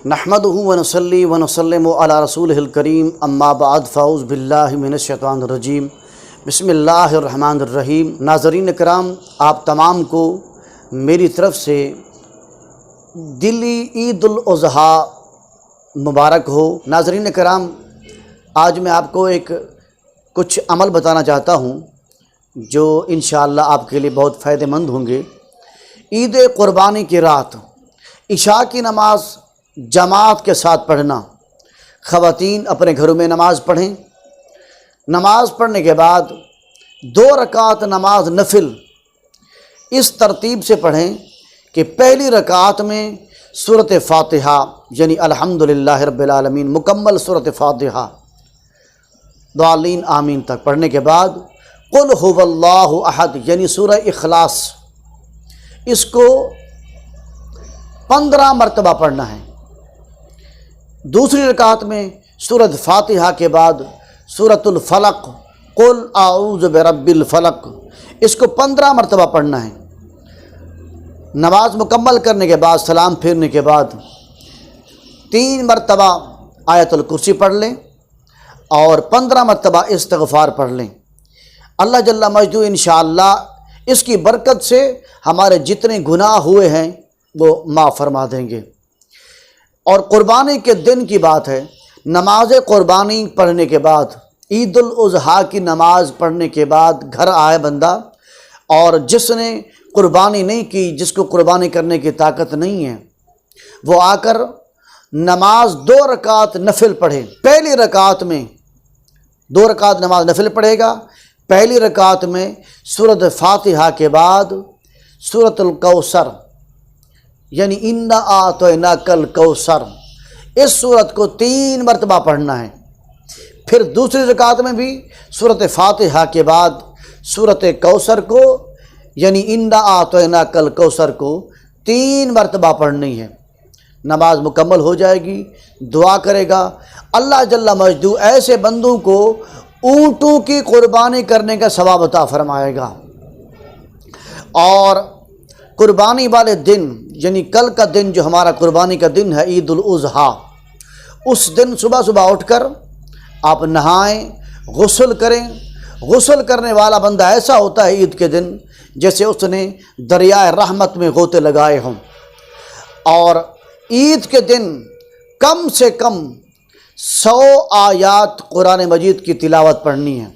نحمدہ ونصلی ونسلم علی رسولہ الکریم اما بعد فاعوذ باللہ من الشیطان الرجیم بسم اللہ الرحمن الرحیم۔ ناظرین کرام، آپ تمام کو میری طرف سے دلی عید الاضحیٰ مبارک ہو۔ ناظرین کرام، آج میں آپ کو کچھ عمل بتانا چاہتا ہوں جو انشاءاللہ آپ کے لیے بہت فائدہ مند ہوں گے۔ عید قربانی کی رات عشاء کی نماز جماعت کے ساتھ پڑھنا۔ خواتین اپنے گھروں میں نماز پڑھیں۔ نماز پڑھنے کے بعد 2 رکعت نماز نفل اس ترتیب سے پڑھیں کہ پہلی رکعت میں سورۃ فاتحہ یعنی الحمدللہ رب العالمین مکمل سورۃ فاتحہ ضالین آمین تک پڑھنے کے بعد قل هو اللہ احد یعنی سورہ اخلاص اس کو 15 مرتبہ پڑھنا ہے۔ دوسری رکعت میں سورۃ فاتحہ کے بعد سورۃ الفلق قل اعوذ برب الفلق اس کو 15 مرتبہ پڑھنا ہے۔ نماز مکمل کرنے کے بعد سلام پھیرنے کے بعد 3 مرتبہ آیت الکرسی پڑھ لیں اور 15 مرتبہ استغفار پڑھ لیں۔ اللہ جل مجدہ انشاءاللہ اس کی برکت سے ہمارے جتنے گناہ ہوئے ہیں وہ معاف فرما دیں گے۔ اور قربانی کے دن کی بات ہے، نماز قربانی پڑھنے کے بعد عید الاضحیٰ کی نماز پڑھنے کے بعد گھر آئے بندہ، اور جس نے قربانی نہیں کی، جس کو قربانی کرنے کی طاقت نہیں ہے، وہ آ کر نماز 2 رکعت نفل پڑھے۔ پہلی رکعت میں 2 رکعت نماز نفل پڑھے گا۔ پہلی رکعت میں سورۃ فاتحہ کے بعد سورۃ الکوثر یعنی انا اعطیناک الکوثر اس سورت کو 3 مرتبہ پڑھنا ہے۔ پھر دوسری رکعت میں بھی سورۃ فاتحہ کے بعد سورۃ کوثر کو یعنی انا اعطیناک الکوثر کو 3 مرتبہ پڑھنی ہے۔ نماز مکمل ہو جائے گی، دعا کرے گا، اللہ جل مجدہ ایسے بندوں کو اونٹوں کی قربانی کرنے کا ثواب عطا فرمائے گا۔ اور قربانی والے دن یعنی کل کا دن جو ہمارا قربانی کا دن ہے عید الاضحیٰ، اس دن صبح اٹھ کر آپ نہائیں، غسل کریں۔ غسل کرنے والا بندہ ایسا ہوتا ہے عید کے دن جیسے اس نے دریائے رحمت میں غوطے لگائے ہوں۔ اور عید کے دن کم سے کم 100 آیات قرآن مجید کی تلاوت پڑھنی ہے۔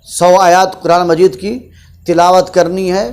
100 آیات قرآن مجید کی تلاوت کرنی ہے۔